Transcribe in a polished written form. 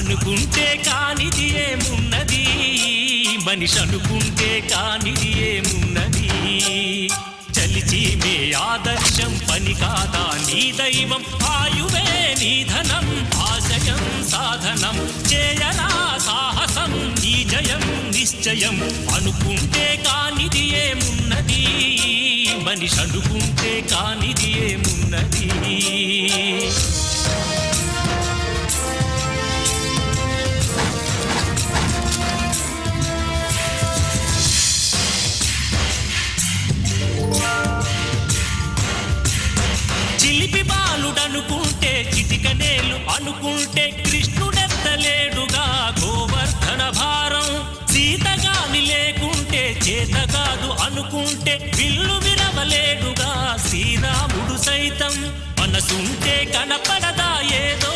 అనుకుంటే కానిది ఏమున్నది, మనిషి అనుకుంటే కానిది ఏమున్నది. చలిచి మే ఆదర్శం పని కాదా నీ దైవం, ఆయువే నీ ధనం ఆశయం సాధనం. చేయరా సాహసం నీ జయం నిశ్చయం. అనుకుంటే కానిది ఏమున్నది, మనిషి అనుకుంటే కానిది ఏమున్నది. చిలిపి బాలుడనుకుంటే చిటికనేలు అనుకుంటే కృష్ణుడెత్తలేడుగా గోవర్ధన భారం. సీతగాని లేకుంటే చేత కాదు అనుకుంటే విల్లు విరవలేడుగా శ్రీరాముడు సైతం. మనసుంటే కనపడదా ఏదో